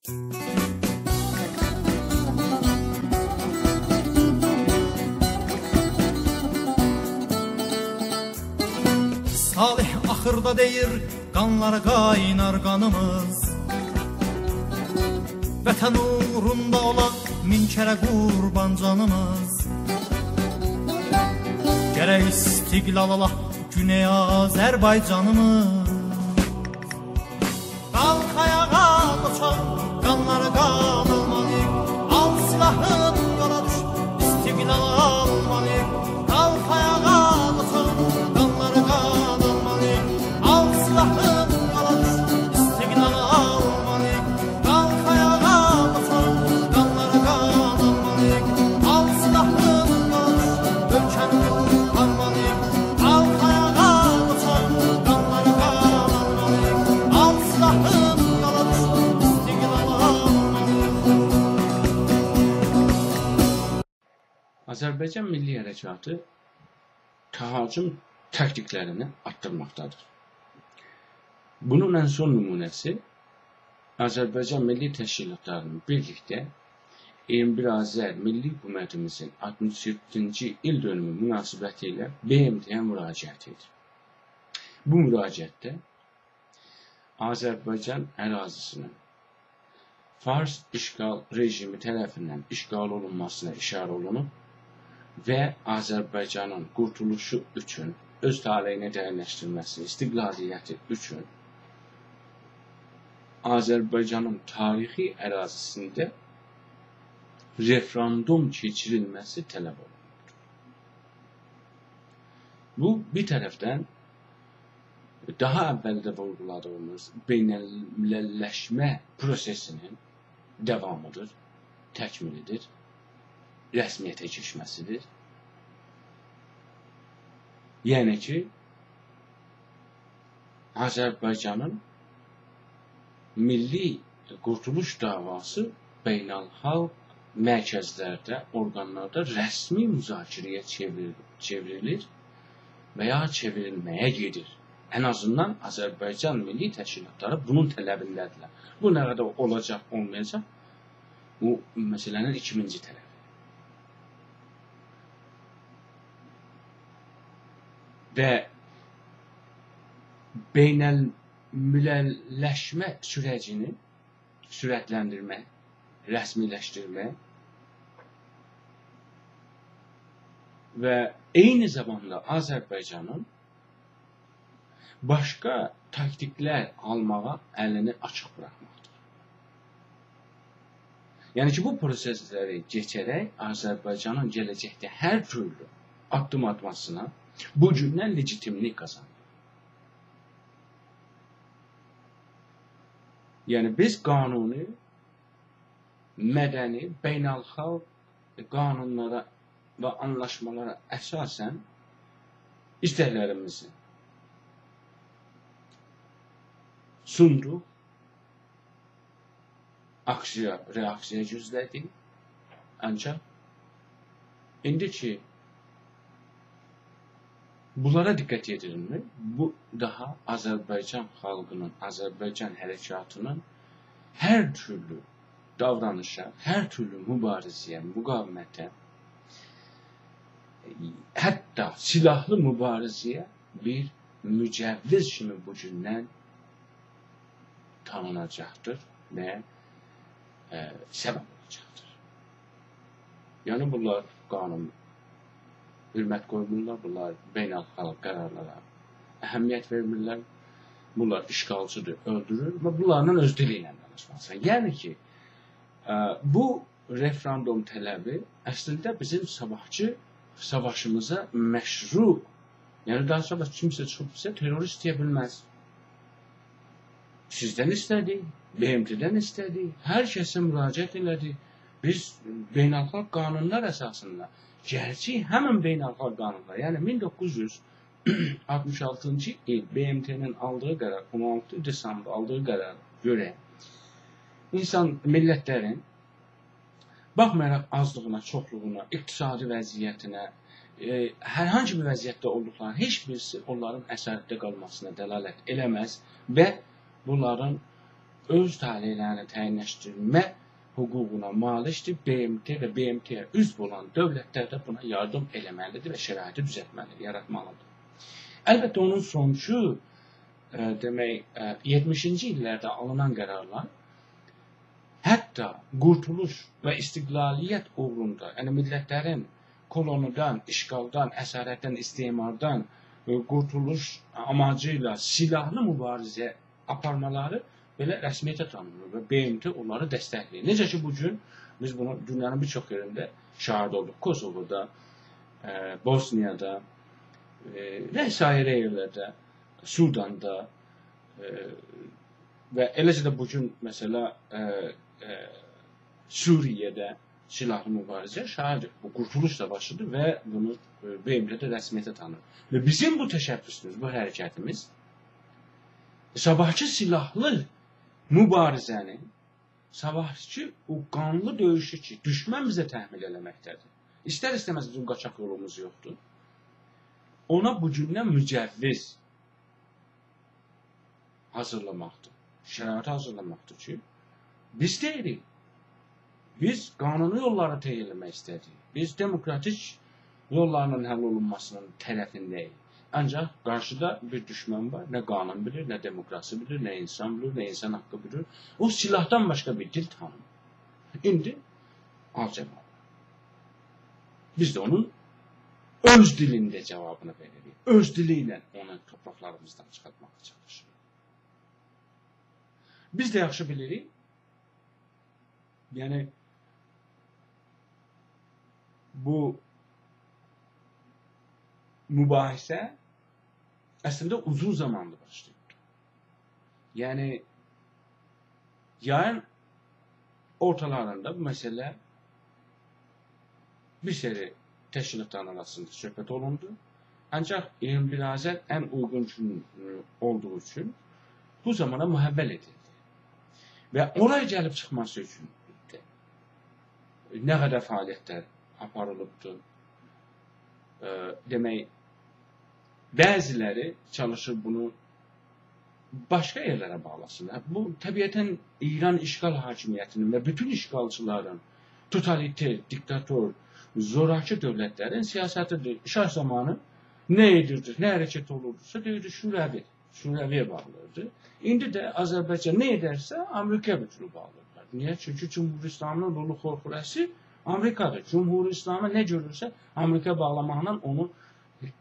Salih axırda deyir, qanlar qaynar qanımız. Vətən uğrunda olan min kərə qurban canımız. Gərək istiqlal ala Güney Azərbaycanımız. Qalx ayağa qoçaq, qanları qanılmalıyıq. Al silahın yola düş, istiqlal almalıyıq. Qalx ayağa qoçaq, qanları qanılmalıyıq. Al silahın yola düş, istiqlal almalıyıq. Qalx ayağa qoçaq, qanları qanılmalıyıq. Al silahın yola düş, ölkəni qurtarmalıyıq. Qalx ayağa qoçaq, qanları qanılmalıyıq. Al silahın yola düş, istiqlal almalıyıq. Azərbaycan Milli Hərəkatı təharcüm taktiklərini arttırmaqdadır. Bunun ən son nümunəsi Azərbaycan Milli Təşkilatlarının birlikdə 21 Azər Milli Hökumətimizin 67-ci il dönümü münasibəti ilə BMT-yə müraciət edir. Bu müraciətdə Azərbaycan ərazisinin Fars işğal rejimi tərəfindən işğal olunmasına işarə olunub və Azərbaycanın qurtuluşu üçün, öz taleyini dəyərləşdirməsi, istiqlaliyyəti üçün Azərbaycanın tarixi ərazisində referendum keçirilməsi tələb olunur. Bu, bir tərəfdən daha əvvəldə vurguladığımız beynəlmiləlləşmə prosesinin davamıdır, təkmilidir, rəsmiyyətə keçməsidir. Yəni ki, Azərbaycanın milli qurtuluş davası beynəlxalq mərkəzlərdə, orqanlarda rəsmi müzakirəyə çevrilir və ya çevrilməyə gedir. Ən azından Azərbaycan Milli Təşkilatları bunun tələbindədirlər. Bu nə qədər olacaq, olmayacaq? Bu məsələnin ikinci tərəfi. Və beynəlmiləlləşmə sürəcini sürətləndirmək, rəsmiləşdirmək və eyni zamanda Azərbaycanın başqa taktiklər almağa əlini açıq bırakmaqdır. Yəni ki, bu prosesləri keçərək Azərbaycanın gələcəkdə hər türlü addım atmasına bu gündən legitimlik qazanır. Yəni biz qanuni, mədəni, beynəlxalq qanunlara və anlaşmalara əsasən istəklərimizi sunduq, reaksiya gözlədik. Ancaq indi ki, bunlara diqqət edilir. Bu daha Azərbaycan xalqının, Azərbaycan hərəkatının hər türlü davranışa, hər türlü mübarizəyə, müqavimətə, hətta silahlı mübarizəyə bir mücəvviz kimi bu gündən tanınacaqdır və səbəb olacaqdır. Yəni bunlar qanun hürmət qoymurlar, bunlar beynəlxalq qərarlara əhəmiyyət vermirlər, bunlar işğalçıdır, öldürür və bunlarla öz dili ilə danışmasın. Yəni ki, bu referendum tələbi əslində bizim sabahçı savaşımıza məşru, yəni daha sonra kimsə çıxıb bizə terörist deyə bilməz. Sizdən istədik, BMT-dən istədik, hər kəsə müraciət elədik. Biz beynəlxalq qanunlar əsasında, gerçi həmin beynəlxalq qanunlar, yəni 1966-cı il BMT-nin aldığı qərar, 16 Desember aldığı qərara görə insan millətlərin baxmayaraq azlığına, çoxluğuna, iqtisadi vəziyyətinə, hər hansı bir vəziyyətdə olduqlarının heç birisi onların əsarətdə qalmasına dəlalət eləməz və bunların öz taleylərini təyinləşdirmə hüququna malikdir. BMT və BMT-yə üzv olan dövlətlər də buna yardım eləməlidir və şəraiti düzəltməlidir, yaratmalıdır. Əlbəttə, onun sonucu demək, 70-ci illərdə alınan qərarlar hətta qurtuluş və istiqlaliyyət uğrunda, yəni millətlərin koloniyadan, işğaldan, əsarətdən, istemardan qurtuluş amacı ilə silahlı mübarizə aparmaları belə rəsmiyyətə tanınır və BMT onları dəstəkləyir. Necə ki, bugün biz bunu dünyanın bir çox yerində şahid olduq. Kosovoda, Bosniyada və sairə yerlərdə, Sudanda və eləcə də bugün məsələ Suriyedə silahlı mübarizə şahidir. Bu qurtuluş savaşıdır və bunu BMT-də rəsmiyyətə tanır. Və bizim bu təşəbbüsümüz, bu hərəkətimiz sabahçı silahlı mübarizəni, sabahçı o qanlı döyüşü ki, düşmən bizə təhmil eləməkdədir. İstər-istəməz bizim qaçaq yolumuz yoxdur. Ona bugündən mücəvviz hazırlamaqdır. Şəraiti hazırlamaqdır ki, biz deyirik. Biz qanuni yolları təyinləmək istədik. Biz demokratik yollarının həll olunmasının tərəfindəyik. Ancaq qarşıda bir düşmən var. Nə qanun bilir, nə demokrasi bilir, nə insan bilir, nə insan haqqı bilir. O silahdan başqa bir dil tanımır. İndi alcəmal. Biz də onun öz dilində cavabını veririk. Öz dili ilə onu torpaqlarımızdan çıxartmağa çalışırıq. Biz də yaxşı bilirik. Yəni, bu mübahisə əslində uzun zamanlı başlayıb. Yəni, yayın ortalarında bu məsələ bir seri təşkilatların arasında söhbət olundu. Ancaq 21 Azər ən uyğun gün olduğu üçün bu zamana mühəvvəl edildi. Və oraya gəlib çıxması üçün nə qədər fəaliyyətlər aparılıbdır. Demək, bəziləri çalışır bunu başqa yerlərə bağlasınlar. Bu, təbiətən İran işğal hakimiyyətinin və bütün işğalçıların totaliter, diktator, zoraki dövlətlərin siyasətidir. İşğal zamanı nə edirdir, nə hərəkət olurdursa, deyirdi, Şurəviyə bağlıdır. İndi də Azərbaycan nə edərsə, Amerikaya bütünü bağlıdırlar. Niyə? Çünki Cumhuristanın rolu xorxurəsi Amerikadır. Cumhur İslamı nə görürsə, Amerika bağlamaqla onu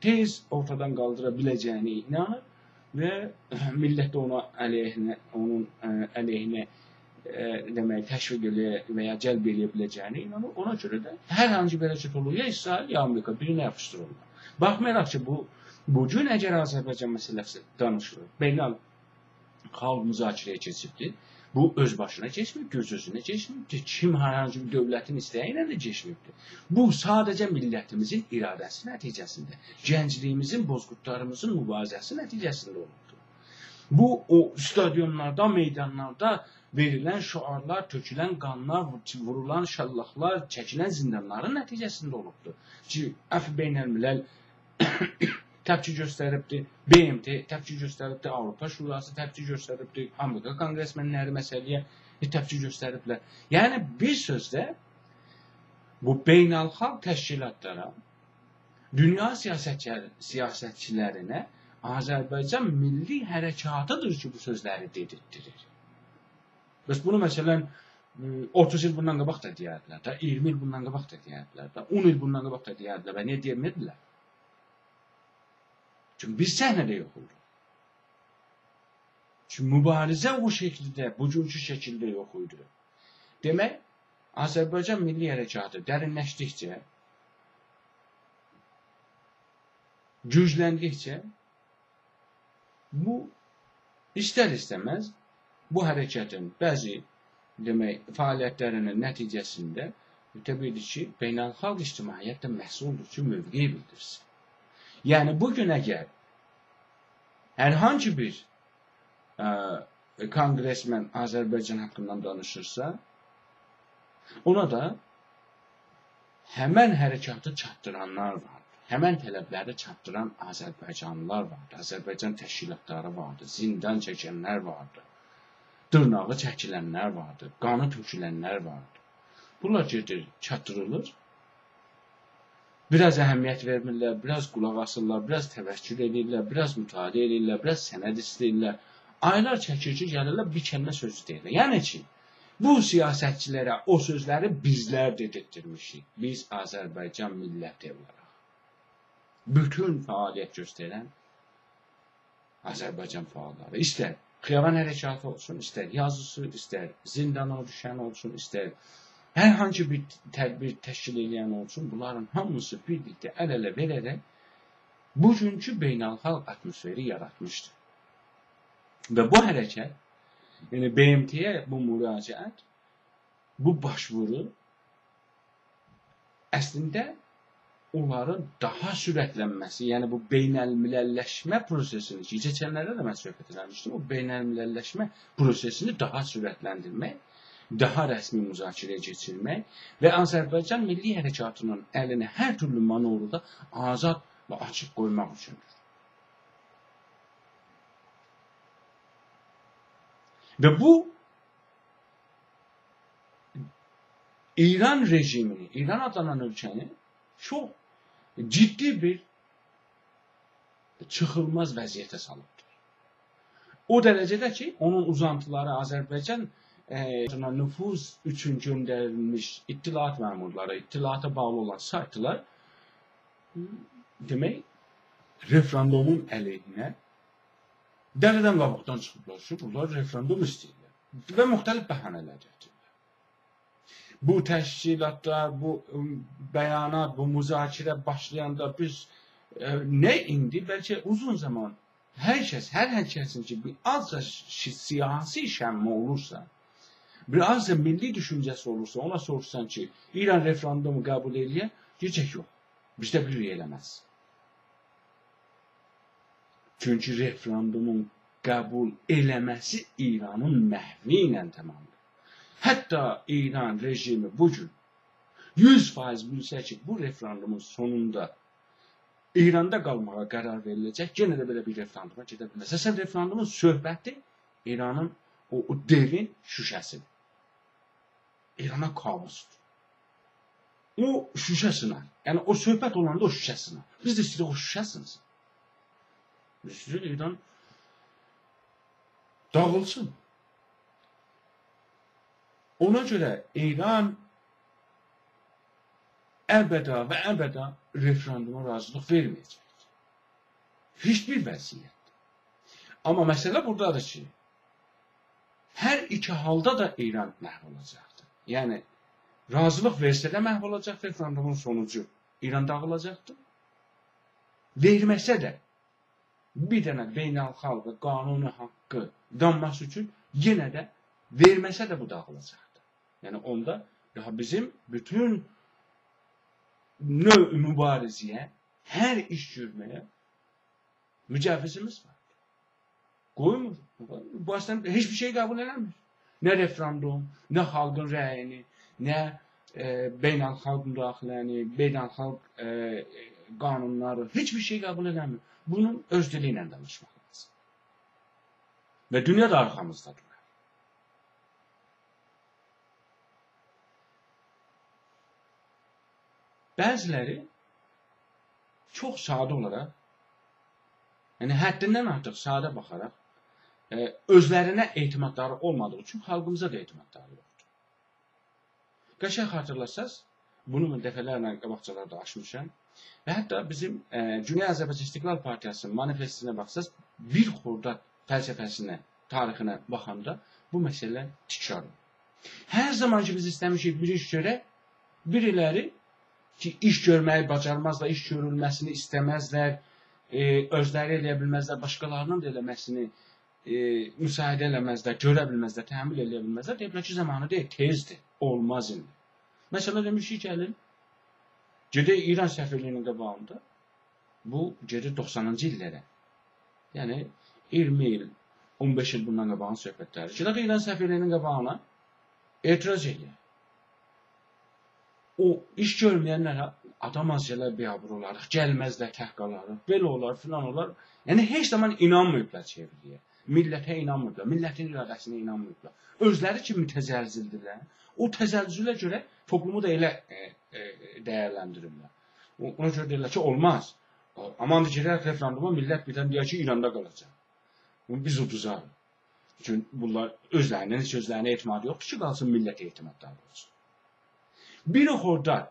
tez ortadan qaldıra biləcəyini inanır və millət də onun əleyhinə demək, təşviq eləyə və ya cəlb eləyə biləcəyini inanır. Ona görə də hər hansı bir hərəkət olur, ya İsrail, ya Amerika birinə yapışdırırlar. Baxmayaraq ki, bugün əgər Azərbaycan məsələsi danışılır, beynəlxalq müzakirəyə keçibdir, bu öz başına keçmir, göz özünə keçmir, kim hər hansı bir dövlətin istəyi ilə də keçmir. Bu sadəcə millətimizin iradəsi nəticəsində, gəncliyimizin, bozqurtlarımızın mübarizəsi nəticəsində olubdur. Bu, o stadionlarda, meydanlarda verilən şüarlar, tökülən qanlar, vurulan şəllahlar, çəkilən zindanların nəticəsində olubdur. Ki, beynəlmiləl təpki göstəribdir, BMT təpki göstəribdir, Avropa Şurası təpki göstəribdir, Amerika konqresmenləri məsələyə təpki göstəriblər. Yəni, bir sözlə, bu beynəlxalq təşkilatlara, dünya siyasətçilərinə Azərbaycan milli hərəkatıdır ki, bu sözləri dedirtdirir. Bəs bunu məsələn 30 il bundan qabaq da deyərdilər, 20 il bundan qabaq da deyərdilər, 10 il bundan qabaq da deyərdilər və niyə deyəmirdilər? Çünki biz səhnədə yox olduq. Çünki mübarizə o şəkildə, bugünkü şəkildə yox idi. Demək, Azərbaycan milli hərəkatı dərinləşdikcə, gücləndikcə, bu istər-istəməz bu hərəkətin bəzi fəaliyyətlərinin nəticəsində təbiidir ki, beynəlxalq ictimaiyyət də məhsuldur ki, mövqeyi bildirsin. Yəni, bugün əgər hər hansı bir konqresmen Azərbaycan haqqından danışırsa, ona da həmən hərəkatı çatdıranlar vardır. Həmən tələbləri çatdıran Azərbaycanlılar vardır. Azərbaycan təşkilatları vardır. Zindan çəkənlər vardır. dırnağı çəkilənlər vardır, qanı tökülənlər vardır. Bunlar gedir, çatdırılır. Biraz əhəmiyyət vermirlər, biraz qulaq asırlar, biraz təvəkkül edirlər, biraz mütaliə edirlər, biraz sənəd istəyirlər. Aylar çəkir ki, gəlirlər, bir kəlmə sözü deyirlər. Yəni ki, bu siyasətçilərə o sözləri bizlər dedirtdirmişik. Biz Azərbaycan milləti olaraq. Bütün fəaliyyət göstərən Azərbaycan fəalları. İstər Xiyaban hərəkatı olsun, istər yazısı, istər zindana düşən olsun, istər hər hansı bir tədbir təşkil edən olsun, bunların hamısı birlikdə əl-ələ verərək bugünkü beynəlxalq atmosferi yaratmışdır. Və bu hərəkət, yəni BMT-yə bu müraciət, bu başvuru əslində onların daha sürətlənməsi, yəni bu beynəlmiləlləşmə prosesini ki, keçənlərdə də mən söhbət eləmişdim, o beynəlmiləlləşmə prosesini daha sürətləndirmək, daha rəsmi müzakirəyə keçirmək və Azərbaycan milli hərəkatının əlini hər türlü manovruda azad və açıq qoymaq üçündür. Və bu İran rejimini, İran adlanan ölkəni çox ciddi bir çıxılmaz vəziyyətə salıbdır. O dərəcədə ki, onun uzantıları Azərbaycan nüfuz üçün göndərilmiş ittilat məmurları, ittilata bağlı olan saytlar demək, referendumun əleyhinə dərədən qabaqdan çıxıblar ki, bunlar referendum istəyirlər və müxtəlif bəhanələr gətirirlər. Bu təşkilatlar, bu bəyanat, bu müzakirə başlayanda biz nə indi, bəlkə uzun zaman hər kəsin ki, bir azca siyasi şəmmi olursa, biraz da milli düşüncəsi olursa, ona soruşsan ki, İran referendumu qəbul edir, deyəcək yox, bizdə bir eləməz. Çünki referendumun qəbul eləməsi İranın məhvi ilə tamamdır. Hətta İran rejimi bugün 100% bilsə ki, bu referendumun sonunda İranda qalmağa qərar veriləcək, yenə də belə bir referenduma gedə bilməz. Əslən, referendumun söhbəti İranın o devin şüşəsidir. İrana kabusdur. O şüşə sınar. Yəni, o söhbət olanda o şüşə sınar. Biz də istəyirik o şüşə sınsın. Biz istəyirik İran dağılsın. Ona görə İran əbəda və əbəda referenduma razılıq verməyəcək. Heç bir vəziyyət. Amma məsələ buradadır ki, hər iki halda da İran məhv olacaqdır. Yəni, razılıq versə də məhv olacaq, referendumun sonucu İran dağılacaqdır. Verməsə də bir dənə beynəlxalq qanuni haqqı danması üçün yenə də verməsə də bu dağılacaqdır. Yəni, onda daha bizim bütün növ mübarizəyə, hər iş görməyə mücavizimiz var. Qoymur. Bu aslında heç bir şey qəbul eləmir. Nə referendum, nə xalqın rəyini, nə beynəlxalq müdaxiləni, beynəlxalq qanunları, heç bir şey qəbul eləmir. Bunun öz dili ilə danışmaq lazım. Və dünya da arxamızda durar. Bəziləri çox sadə olaraq, yəni həddindən artıq sadə baxaraq, özlərinə etimadları olmadığı üçün xalqımıza da etimadları yoxdur. Qəşəng xatırlasaz, bunu mən dəfələrlə qabaqcalarda aşmışam və hətta bizim Cümhuriyyət Azərbaycan İstiqlal Partiyasının manifestinə baxsaz, bir xorda fəlsəfəsinə, tarixinə baxanda bu məsələ tikrar olur. Hər zaman ki, biz istəmişik bir iş görək, biriləri ki, iş görməyi bacarmazlar, iş görülməsini istəməzlər, özləri eləyə bilməzlər, başqalarının da eləməsini müsaidə eləməzlər, görə bilməzlər, təhammül eləyə bilməzlər, deyiblər ki, zamanı deyil, tezdir, olmaz indi. Məsələ demişik gəlin, gedək İran səfirliyinin qabağında, bu gedir 90-cı illərə, yəni 20 il, 15 il bundan qabağın söhbətləri. Gedək İran səfirliyinin qabağına etiraz edir. O iş görməyənlərə adam azcələr biabır olaraq, gəlməzlər, təhqalarıq, belə olar, filan olar. Yəni, heç zaman inanmayıblar çevriliyə. millətə inanmırlar, millətin iradəsinə inanmırlar. Özləri kimi mütəzəlzildirlər. O təzəlzülə görə toplumu da elə dəyərləndirirlər. Ona görə deyirlər ki, olmaz. Aman girək referenduma, millət birdən deyər ki, İranda qalacaq. Biz uduzarıq. Çünki bunlar özlərinin, heç özlərinə etimadı yoxdur ki, qalsın millətə etimadları olsun. Bir orada,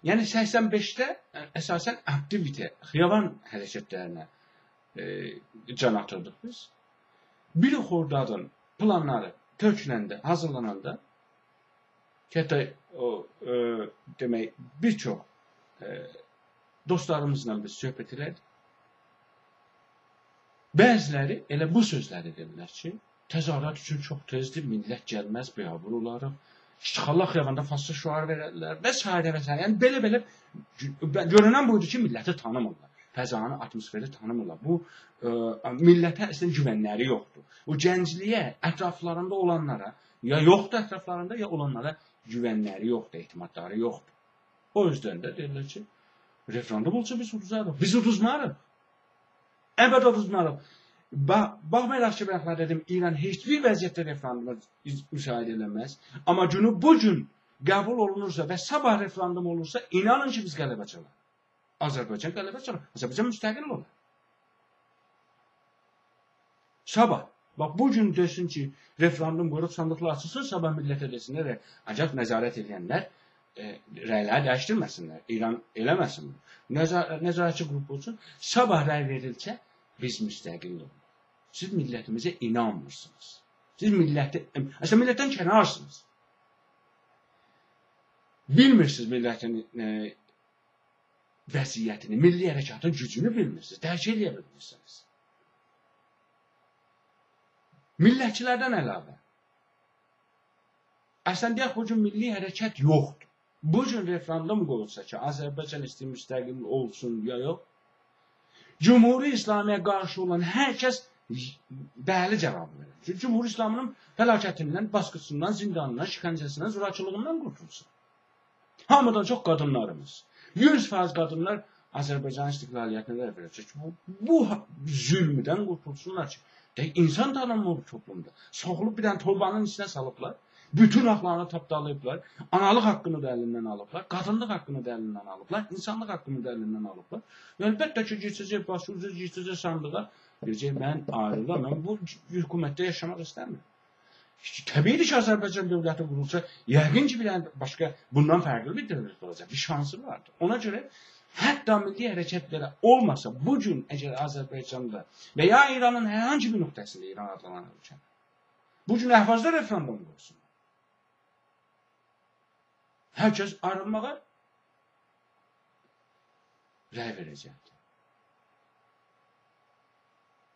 yəni 85-də əsasən aktivite, xiyaban hərəkətlərinə can atırdıq biz. Bir oradadan planları töküləndə, hazırlananda, hətta demək, bir çox dostlarımızla biz söhbət elədik. Bəziləri elə bu sözləri dedilər ki, təzahürat üçün çox tezdir, millət gəlməz, biabır olarıq, iştiqallah xiyabanda faslı şüar verərlər və s. və s. Yəni, belə-belə görünən buydu ki, milləti tanımırlar, fəzanı, atmosferi tanımırlar. Bu, millətə əslən güvənləri yoxdur. O gəncliyə, ətraflarında olanlara, ya yoxdur ətraflarında, ya olanlara güvənləri yoxdur, etimadları yoxdur. O yüzden də deyirlər ki, referendum olsa biz uduzarıq, biz uduzmarıq. Əbəd uduzmarıq. Baxmayaraq ki, mən dedim, İran heç bir vəziyyətdə referenduma müşahidə eləməz. Amma günü bu gün qəbul olunursa və sabah referendum olursa, inanın ki, biz qələbə çalar. Azərbaycan qələbə çalar. Azərbaycan müstəqil olur. Sabah. Bax, bu gün desin ki, referendum qoyub sandıqlar açılsın, sabah millətə desinlər, acaba nəzarət edənlər rəyləri dəyişdirməsinlər, İran eləməsin. Nəzarətçi qrup olsun, sabah rəy verilsə, biz müstəqil oluruz. Siz millətimizə inanmırsınız. Siz əslində millətdən kənarsınız. Bilmirsiniz millətin vəziyyətini, milli hərəkatın gücünü bilmirsiniz, dərk eləyə bilmirsiniz. Millətçilərdən əlavə. Əslən deyək, bu gün milli hərəkət yoxdur. Bu gün referendum qoyulsa ki, Azərbaycan istəyir müstəqil olsun ya yox, Cumhuri İslamiyə qarşı olan hər kəs bəli cavabı verir. Çünki Cumhuri İslamının fəlakətindən, baskısından, zindanından, şikəncəsindən, zorakılığından qurtulsun. Hamıdan çox qadınlarımız. 100% qadınlar Azərbaycan istiqlaliyyətinə rəy verəcək. Bu zülmüdən qurtulsunlar ki, insan tanınmır toplumda. Soxulub bir dənə torbanın içinə salıblar. Bütün haqlarını tapdalayıblar. Analıq haqqını da əlindən alıblar. Qadınlıq haqqını da əlindən alıblar. İnsanlıq haqqını da əlindən alıblar. Əlbəttə ki, geçəcək, başvuracaq, geçəcək sandığa. Deyəcək, mən ayrılam, mən bu hökumətdə yaşamaq istəmirəm. Təbiidir ki, Azərbaycan dövləti qurulsa, yəqin ki, bir başqa bundan fərqli bir dövlət olacaq. Bir şansı vardır. Ona görə, hətta milli hərəkətlərə olmasa, bugün əgər Azərbaycanda və ya İranın hər hangi bir nöqtəsində İran adlanan ölkə, bugün əhvazda referendum qoysun. Hər kəs ayrılmağa rəy verəcəkdir.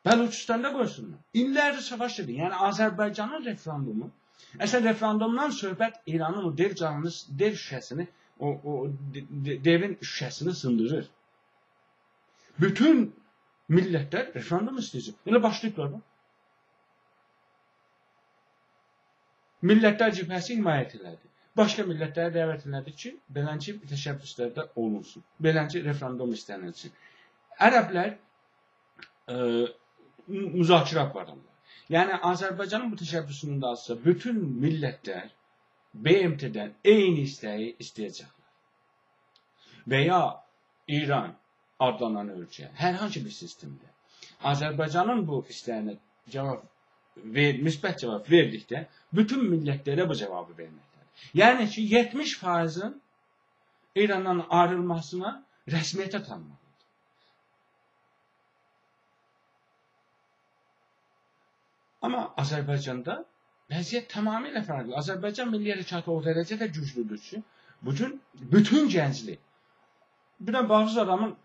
Bəluçistanda qoysunlar. İllərdir savaş edir. Yəni Azərbaycanın referendumu, əslən referendumdan söhbət İranın o dev canını, dev şüşəsini, o devin şüşəsini sındırır. Bütün millətlər referendum istəyəcək. Elə başlayıblar mı? Millətlər cibhəsi himayət elədi. Başqa millətlərə dəvət elədi ki, belənci təşəbbüslərdə olunsun. Belənci referendum istənilsin. Ərəblər müzakirə aparırlar. Yəni, Azərbaycanın bu təşəbbüsünün də azsa, bütün millətlər BMT-dən eyni istəyi istəyəcəklər. Və ya İran adlanan ölkə, hər hansı bir sistemdə Azərbaycanın bu istəyinə müsbət cavab verdikdə, bütün millətlərə bu cavabı verməkdir. Yəni ki, 70%-in İrandan ayrılmasına rəsmiyyətə tanınmalıdır. Amma Azərbaycanda vəziyyət tamamilə fərqli. Azərbaycan milli hərəkatı o dərəcədə güclüdür ki, bugün bütün gənclik, bir də bazı adamın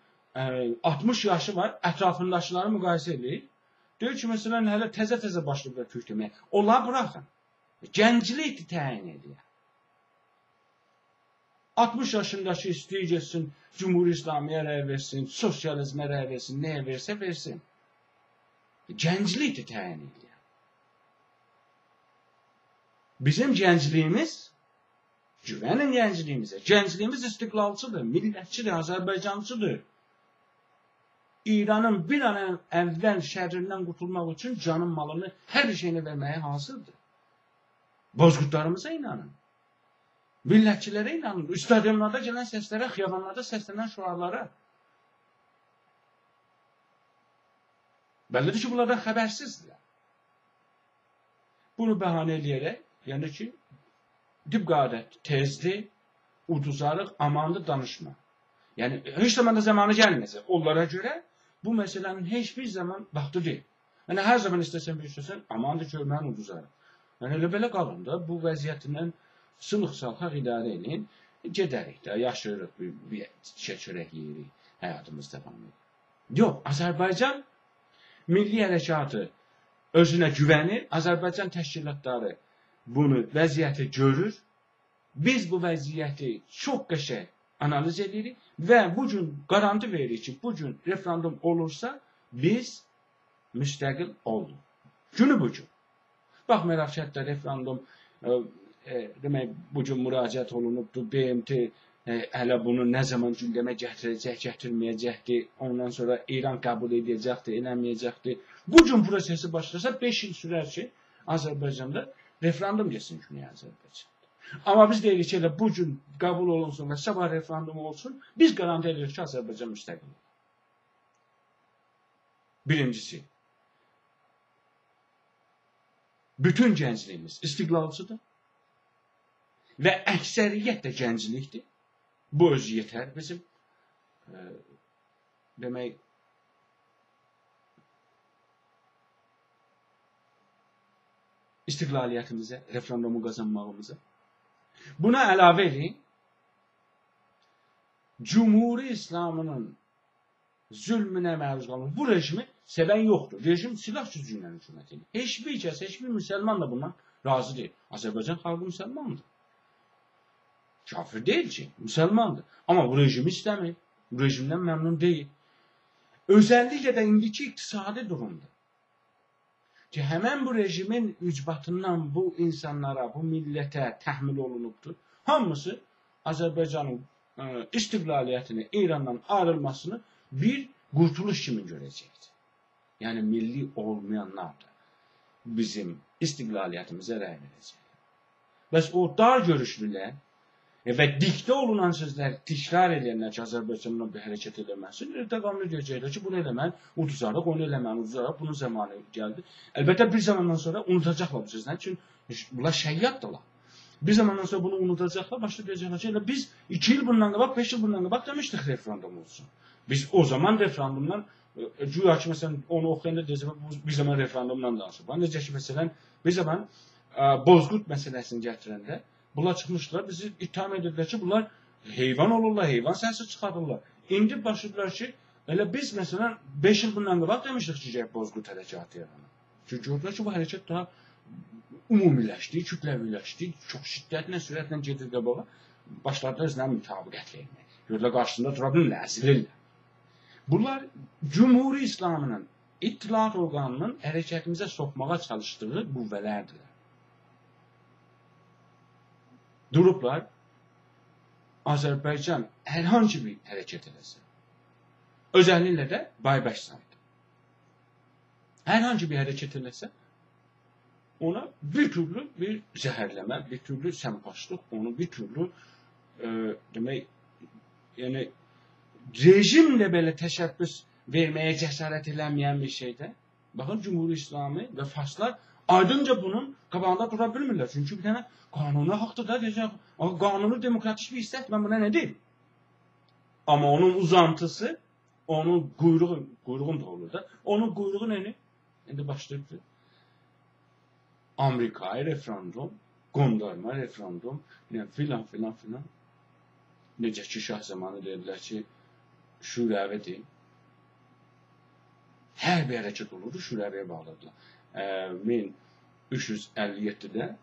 60 yaşı var, ətrafındaşları müqayisə edir. Deyir ki, məsələn, hələ təzə-təzə başlayıblar türk deməyə. Onlar bıraxın. Gənclik təyin edir. 60 yaşındakı istəyir geçsin, Cumhuri İslamiyə rəy versin, sosializmə rəy versin, nəyə versə versin. Gənclik təyin edir. Bizim gəncliyimiz, güvənin gəncliyimizə, gəncliyimiz istiqlalçıdır, millətçidir, Azərbaycancıdır. İranın bir an əvvəl şərrindən qurtulmaq üçün canın malını, hər şeyini verməyə hazırdır. Bozqurtlarımıza inanın. Millətçilərə inanın. Stadionlarda gələn səslərə, xiyabanlarda səslənən şüarlara. Bəllidir ki, bunlardan xəbərsizdirlər. Bunu bəhanə eləyərək, yəni ki, dibqadət, tezdir, uduzarıq, amandır, danışma. Yəni, heç zaman da zamanı gəlməyəcək. Onlara görə bu məsələnin heç bir zaman vaxtı deyil. Yəni, hər zaman istəsən, bir istəsən, amandır ki, mən uduzarıq. Yəni, elə belə qalın da, bu vəziyyətindən sılıq-salxaq idarə edin, gedərik də, yaşayırıq, bir çörək yeyirik, həyatımız devam edir. Yox, Azərbaycan milli hərəkatı özünə güvənir, Azərbaycan təşkilatları bunu, vəziyyəti görür. Biz bu vəziyyəti çox qəşəng analiz edirik və bu gün garanti veririk ki, bu gün referendum olursa, biz müstəqil olduq. Günü bu gün. Baxmayaraq ki, hətta referendum demək, bu gün müraciət olunubdur, BMT hələ bunu nə zaman gündəmə gətirəcək, gətirməyəcəkdir, ondan sonra İran qəbul edəcəkdir, eləməyəcəkdir. Bu gün prosesi başlasa 5 il sürər ki, Azərbaycanda referendum geçsin günü Azərbaycanda. Amma biz deyirik ki, elə bu gün qəbul olunsun və sabah referendum olsun, biz garanti edirik ki, Azərbaycan müstəqil. Birincisi, bütün gəncliyimiz istiqlalçıdır və əksəriyyət də gənclikdir. Bu özü yetər bizim demək istiqlaliyyətimizə, referendumu qazanmağımıza. Buna əlavə edin, Cumhuri İslamının zülmünə məruz qalan bu rejimi sevən yoxdur. Rejim silah gücü ilə hükümət edir. Heç bir kəs, heç bir müsəlman da bundan razı deyil. Azərbaycan xalqı müsəlmandır. Kafir deyil ki, müsəlmandır. Amma bu rejimi istəmir. Bu rejimdən məmnun deyil. Özəlliklə də indiki iqtisadi durumda. Ki, həmən bu rejimin ücbatından bu insanlara, bu millətə təhmil olunubdur. Hamısı Azərbaycanın istiqlaliyyətini, İrandan ayrılmasını bir qurtuluş kimi görəcəkdir. Yəni, milli olmayanlar da bizim istiqlaliyyətimizə rəy verəcək. Bəs o dar görüşlülər və dikdə olunan sözlər təkrar edənlər ki, Azərbaycandan bir hərəkət edəməsin, davamlı deyəcəklər ki, bunu eləmən, uduzarıq, onu eləmən, uduzarıq, bunun zamanı gəldi. Əlbəttə, bir zamandan sonra unutacaqlar bu sözlər, çünki bunlar şəyyaddılar. Bir zamandan sonra bunu unutacaqlar, başlayıb deyəcəklər ki, elə biz 2 il bundan qabaq, 5 il bundan qabaq demişdik referendum olsun. Biz o zaman referendumdan, güya ki, məsələn, onu oxuyanda deyəcəklər, bir zaman referendumdan danışıb. Necə ki, məsələn, bir zaman Bozqurt məsələsini gətirəndə, bunlar çıxmışlar, bizi ittiham edirlər ki, bunlar heyvan olurlar, heyvan səsi çıxarırlar. İndi başladılar ki, elə biz məsələn 5 il bundan qabaq demişdik ki, Bozqurt hərəkatı yaranır. Çünki gördülər ki, bu hərəkət daha ümumiləşdi, kütləviləşdi, çox şiddətlə, sürətlə gedir qabağa. Başladılar özünə mütabiqət vermək. Gördülər qarşısında dura bilirlər, əzilirlər. Bunlar Cumhuri İslamının, İttilaat orqanının hərəkətimizə soxmağa çalışdığı qüvvələrdirlər. Durublar, Azərbaycan hər hansı bir hərəkət eləsə, özəlliklə də Baybaş saydı. Hər hansı bir hərəkət eləsə, ona bir türlü bir zəhərləmə, bir türlü səmpaşlıq, onu bir türlü demək, yəni rejimlə belə təşəbbüs verməyə cəsarət eləməyən bir şeydə, baxın, Cumhuri İslami və Farslar aydınca bunun qabağında dura bilmirlər. Çünki bir dənə qanuni haqdır da, deyəcək, qanuni demokratik bir istək, mən buna nə deyim? Amma onun uzantısı, onun quyruğun da olur da, onun quyruğu nə? İndi başlayıbdır. Amerikaya referendum, qondarma referendum, filan. Necə ki, şah zamanı dedilər ki, şurəvidir. Hər bir hərəkət olurdu, şurəviyə bağladılar. 1357-də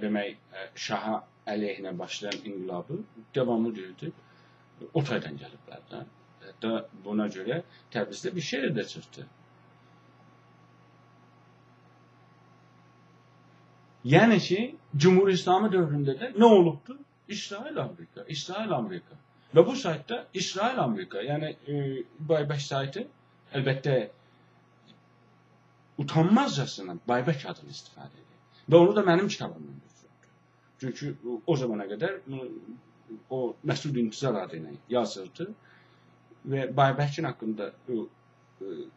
demək, şaha əleyhinə başlayan inqilabı devamlı deyildi. O taydan gəliblər də. Hətta buna görə Təbrizdə bir şeir də çıxdı. Yəni ki, Cumhur İslamı dövründə də nə olubdu? İsrail-Amerika. Və bu saytda İsrail-Amerika, yəni Baybək saytı əlbəttə utanmazcasına Baybək adını istifadə edir. Və onu da mənim kitabımdan götürürdü. Çünki o zamana qədər o Məsud İntizar adıyla yazırdı və Baybəkin haqqında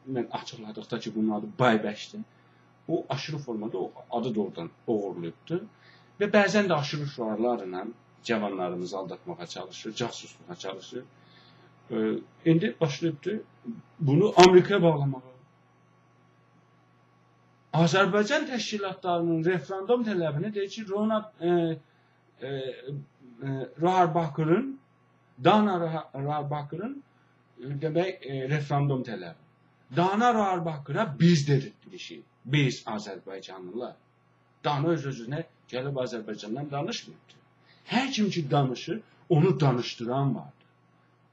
mən açıqladıqda ki, bunun adı Baybəkdir, o aşırı formada o adı da oradan oğurlayıbdı və bəzən də aşırı şüarlarla cavanlarımızı aldatmağa çalışır, casusluğa çalışır. İndi başlayıbdı bunu Amerikaya bağlamağa. Azərbaycan təşkilatlarının referendum tələbini deyir ki, Roharbakırın, Dana Roharbakırın demək referendum tələbi. Dana Roharbakıra biz dedik, biz Azərbaycanlılar. Dana öz-özünə gəlib Azərbaycandan danışmıyordu. Hər kim ki danışır, onu danışdıran vardı.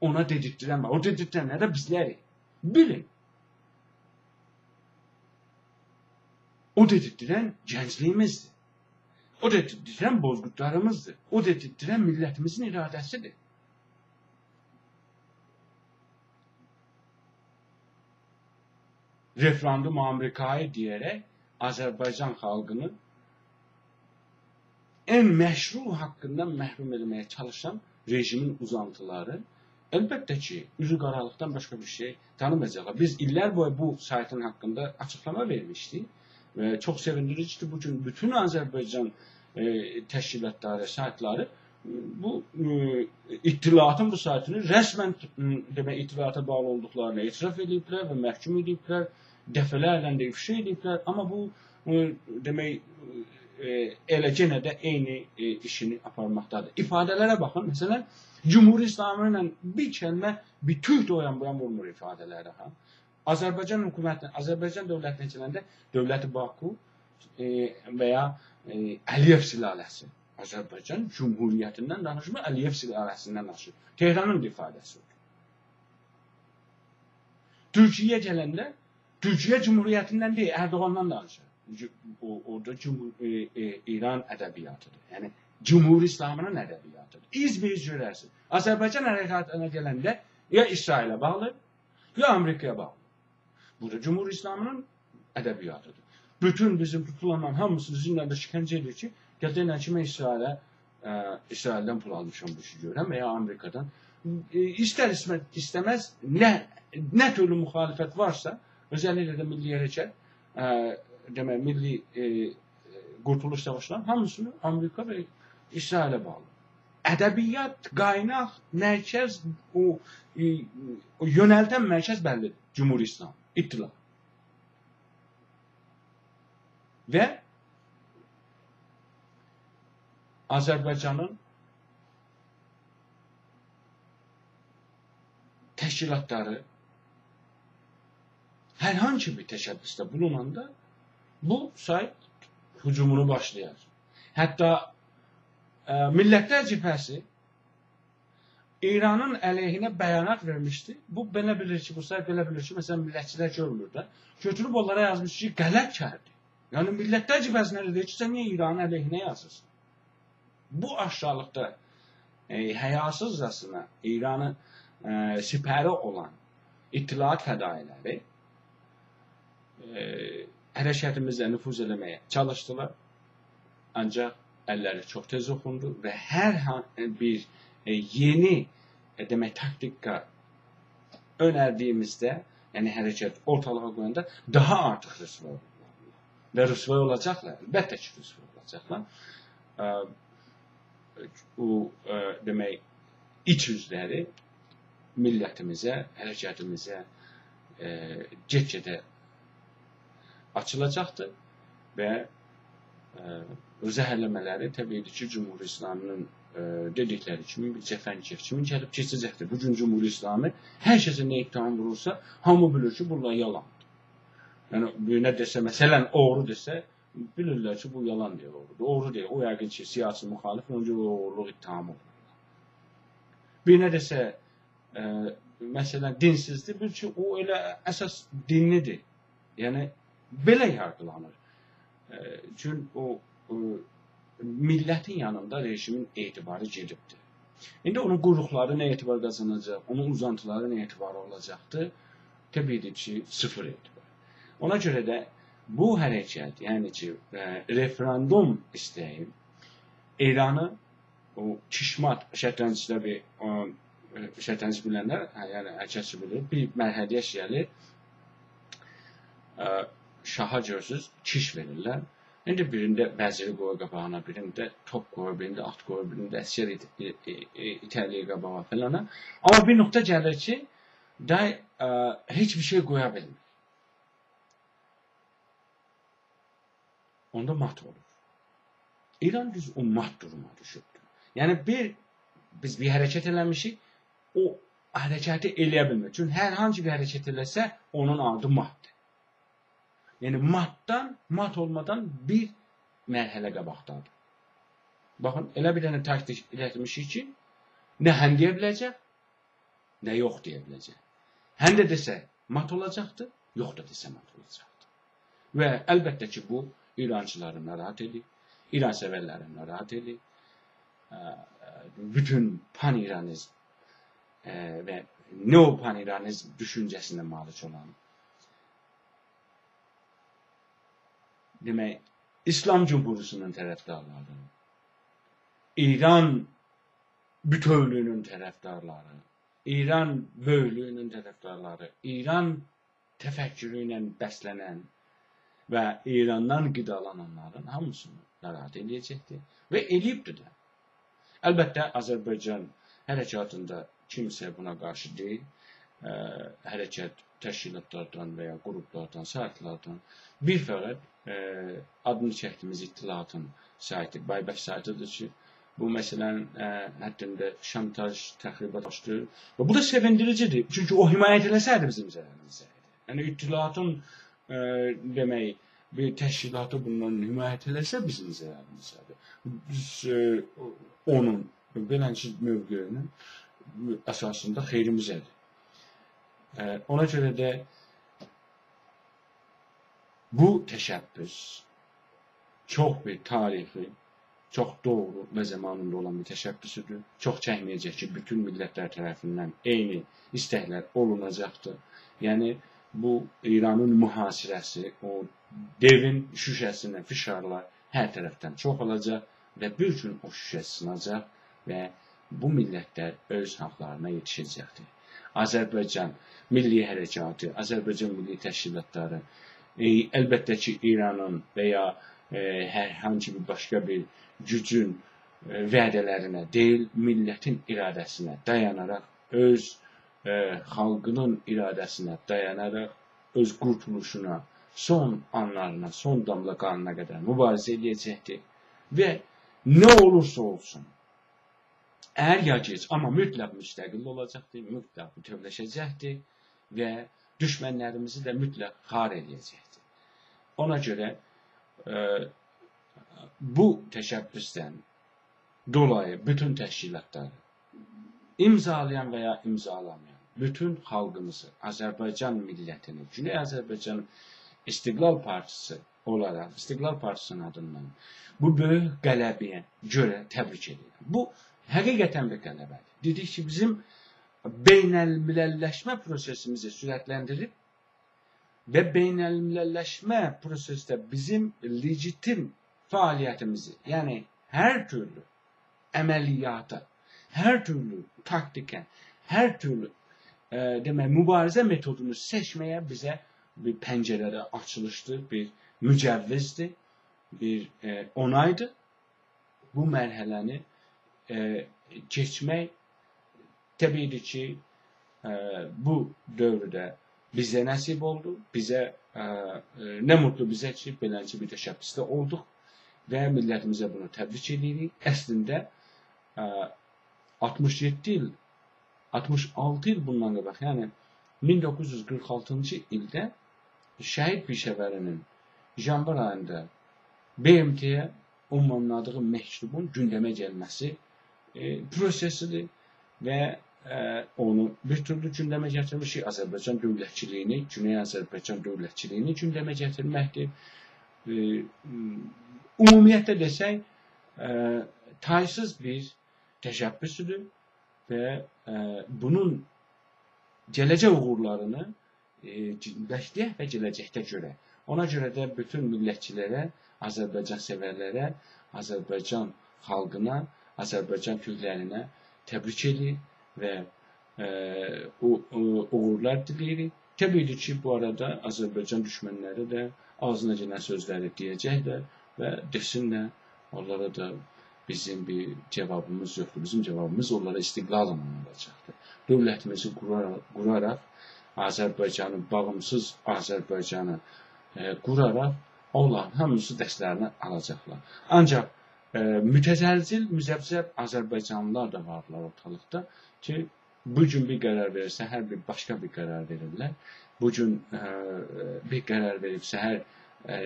Ona dedirtdirən var. O dedirtdirənlər də bizlərik. Bilin. O dedirtdirən gəncliyimizdir. O dedirtdirən bozqurtlarımızdır. O dedirtdirən millətimizin iradəsidir. Referendum Amerika'yı deyərək Azərbaycan xalqını en məşru haqqından məhrum etməyə çalışan rejimin uzantıları əlbəttə ki, üzü qaralıqdan başqa bir şey tanımayacaqlar. Biz illər boyu bu saytın haqqında açıqlama vermişdik. Çox sevindiricidir bugün bütün Azərbaycan təşkilatları, saytları bu ittilatın bu saytını rəsmən demək ittilata bağlı olduqlarını etiraf ediblər və məhkum ediblər, dəfələrlə də ifşa ediblər, amma bu demək elə genə də eyni işini aparmaqdadır. İfadələrə baxın, məsələn, Cumhur İslamı ilə bir kəlmə, bir tüy doyan buran vurmur ifadələrə. Azərbaycan hökumətinin, Azərbaycan dövlətinin içində Dövləti Baku və ya Əliyev sülaləsi. Azərbaycan Cumhuriyyətindən danışmır, Əliyev sülaləsindən danışır. Tehranın ifadəsi olur. Türkiyə gələndə, Türkiyə Cumhuriyyətindən deyil, Erdoğandan danışır. Orada İran ədəbiyyatıdır. Yəni, Cumhur İslamının ədəbiyyatıdır. İz-biz görərsin. Azərbaycan hərəkatına gələndə ya İsrailə bağlı, ya Amerikaya bağlı. Burada Cumhur İslamının ədəbiyyatıdır. Bütün bizim tutulanların hamısını zinlərdə şikəncə edir ki, gəldən ki, mən İsraildən pul almışam bu işi görəm və ya Amerikadan. İstər istəməz, nə türlü müxalifət varsa, özəlliklə də milli hərəkət, demək, milli qurtuluş savaşlarının hamısını Amerika və İsrailə bağlı. Ədəbiyyat, qaynaq, mərkəz, yönəltən mərkəz bəllidir. Cumhur İslam, İttilah. Və Azərbaycanın təşkilatları hər hangi bir təşəbbüsdə bulunanda bu sayt hücumunu başlayar. Hətta Millətlər Cibhəsi İranın əleyhinə bəyanat vermişdi. Bu belə bilir ki, bu sayt belə bilir ki, məsələn, millətçilər görmür də. Götürüb onlara yazmış ki, qələt kərdir. Yəni, Millətlər Cibhəsi nə deyir ki, sən niyə İranın əleyhinə yazırsın? Bu aşağılıqda həyasızcasına İranın sipəri olan İttilat fədailəri hərəkətimizlə nüfuz eləməyə çalışdılar. Ancaq əlləri çox tez oxundu və hər bir yeni demək taktika önərdiyimizdə, yəni hərəkət ortalığa qoyanda daha artıq rüsvay olacaqlar. Və rüsvay olacaqlar, əlbəttə ki, rüsvay olacaqlar. O demək iç üzləri millətimizə, hərəkətimizə get-gedə açılacaqdır və zəhərləmələri təbii ki, Cumhur İslamının dedikləri kimi bir cəfəngiyyə kimi gəlib keçəcəkdir. Bugün Cumhur İslamı hər kəsə nə ittiham vurursa, hamı bilir ki, bunlar yalandır. Yəni, birine desə, məsələn, oğru desə, bilirlər ki, bu yalan deyil oğrudur. Oğru deyil, o yəqin ki, siyasi müxalif, önce o oğurluq ittihamı olur. Birine desə, məsələn, dinsizdir, bil ki, o elə əsas dinlidir. Yəni, belə yargılanır. Çünki o millətin yanında rejimin etibarı gedibdir. İndi onun quyruqları nə etibar qazanacaq, onun uzantıları nə etibar olacaqdır? Təbii ki, sıfır etibar. Ona görə də bu hərəkət, yəni ki, referendum istəyi İranı o çişmat, şətrançda bir şətranç bilənlər, yəni əkəsi bilir, bir mərhələyə gəlir, şaha görsüz, çiş verirlər. İndi birində vəziri qoyur qabağına, birində top qoyur, birində at qoyur, birində əsgər itəliyir qabağa falan. Amma bir nöqtə gəlir ki, heç bir şey qoya bilmir. Onda mat olur. İran düz o mat duruma düşübdür. Yəni biz bir hərəkət eləmişik, o hərəkəti eləyə bilmir. Çünki hər hansı bir hərəkət eləsə, onun adı matdır. Yəni mat olmadan bir mərhələ qabaqdadır. Baxın, elə bir dənə taktik iletmişik ki, nə həm deyə biləcək, nə yox deyə biləcək. Həm də desə mat olacaqdır, yox da desə mat olacaqdır. Və əlbəttə ki, bu İrancıları narahat edir, İran sevərləri narahat edir, bütün pan-İranizm və neo-pan-İranizm düşüncəsinə malik olan, demək, İslam Cumhuriyeti'nin tərəfdarları, İran bütövlüyünün tərəfdarları, İran böyüklüyünün tərəfdarları, İran təfəkkürü ilə bəslənən və İrandan qidalananların hamısını narahat edəcəkdir və eləyibdir də. Əlbəttə, Azərbaycan hərəkatında kimsə buna qarşı deyil, hərəkət təşkilatlardan və ya qruplardan, saytlardan bir fəqət adını çəkdiyimiz İttilaatın sayti, Baybək saytıdır ki, bu məsələnin həddində şantaj, təxribat açdı. Və bu da sevindiricidir. Çünki o himayət eləsəydi bizim zərərimizə. Yəni İttilaatın demək, bir təşkilatı bundan himayət eləsə bizim zərərimizədir. Biz onun beləncə mövqeyinin əsasında xeyrimizədir. Ona görə də bu təşəbbüs çox bir tarixi, çox doğru və zamanında olan bir təşəbbüsüdür. Çox çəkməyəcək ki, bütün millətlər tərəfindən eyni istəklər olunacaqdır. Yəni, bu İranın mühasirəsi, o devin şüşəsindən fişarlar hər tərəfdən çox olacaq və bir gün o şüşə sınacaq və bu millətlər öz haqlarına yetişəcəkdir. Azərbaycan Milli Hərəkatı, Azərbaycan Milli Təşkilatları, əlbəttə ki, İranın və ya hər hansı bir başqa bir gücün vədələrinə deyil, millətin iradəsinə dayanaraq, öz xalqının iradəsinə dayanaraq, öz qurtuluşuna, son anlarına, son damla qanına qədər mübarizə edəcəkdir və nə olursa olsun, əgər ya gec, amma mütləq müstəqil olacaqdır, mütləq bütövləşəcəkdir və düşmənlərimizi də mütləq xar edəcəkdir. Ona görə bu təşəbbüsdən dolayı bütün təşkilatları imzalayan və ya imzalamayan bütün xalqımızı, Azərbaycan millətini, Güney Azərbaycan İstiqlal Partisi olaraq, İstiqlal Partisinin adından bu böyük qələbəyə görə təbrik edirəm. Bu həqiqətən bir qələbədir. Dedik ki, bizim beynəlmiləlləşmə prosesimizi sürətləndirib və beynəlmiləlləşmə prosesdə bizim legitim fəaliyyətimizi, yəni hər türlü əməliyyata, hər türlü taktikə, hər türlü mübarizə metodunu seçməyə bizə bir pəncərədə açılışdır, bir mücəvvizdir, bir onaydır. Bu mərhələni keçmək təbiidir ki, bu dövrdə bizə nəsib oldu. Bizə nə mutlu bizə ki, beləncə bir təşəbbüsdə olduq və millətimizə bunu təbrik edirik. Əslində 67 il, 66 il bundan qabaq, yəni 1946-cı ildə Şəhid Pişəvərinin yanvar ayında BMT-yə ünvanladığı məktubun gündəmə gəlməsi prosesidir və onu bir türlü gündəmə gətirmişik. Azərbaycan dövlətçiliyini, Güney Azərbaycan dövlətçiliyini gündəmə gətirməkdir. Ümumiyyətlə desək, taysız bir təşəbbüsüdür və bunun gələcək uğurlarını bəsləyək və gələcəkdə görək. Ona görə də bütün millətçilərə, Azərbaycan sevərlərə, Azərbaycan xalqına, Azərbaycan türklərinə təbrik edir və uğurlar diləyirik. Təbii ki, bu arada Azərbaycan düşmənləri də ağzına gələn sözləri deyəcəklər və desinlər, onlara da bizim bir cavabımız yoxdur. Bizim cavabımız onlara istiqlal olacaqdır. Dövlətimizi quraraq, Azərbaycanı, bağımsız Azərbaycanı quraraq, onların hamısı dəstlərini alacaqlar. Ancaq mütəzəlzil, müzəbzəb Azərbaycanlılar da varlar ortalıqda ki, bugün bir qərar verir, səhər başqa bir qərar verirlər. Bugün bir qərar verib, səhər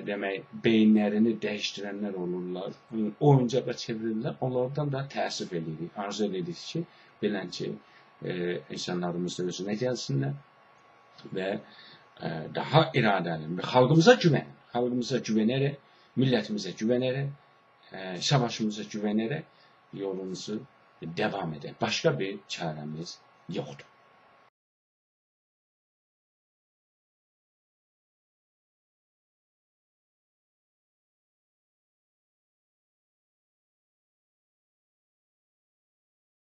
demək, beyinlərini dəyişdirənlər olurlar, oyuncağa çevirirlər. Onlardan da təəssüf edirik, arzu edirik ki, bilən ki, insanlarımız da özünə gəlsinlər və daha iradəli, xalqımıza güvənərək, millətimizə güvənərək, savaşımıza güvənərək yolumuzu davam edək. Başqa bir çarəmiz yoxdur.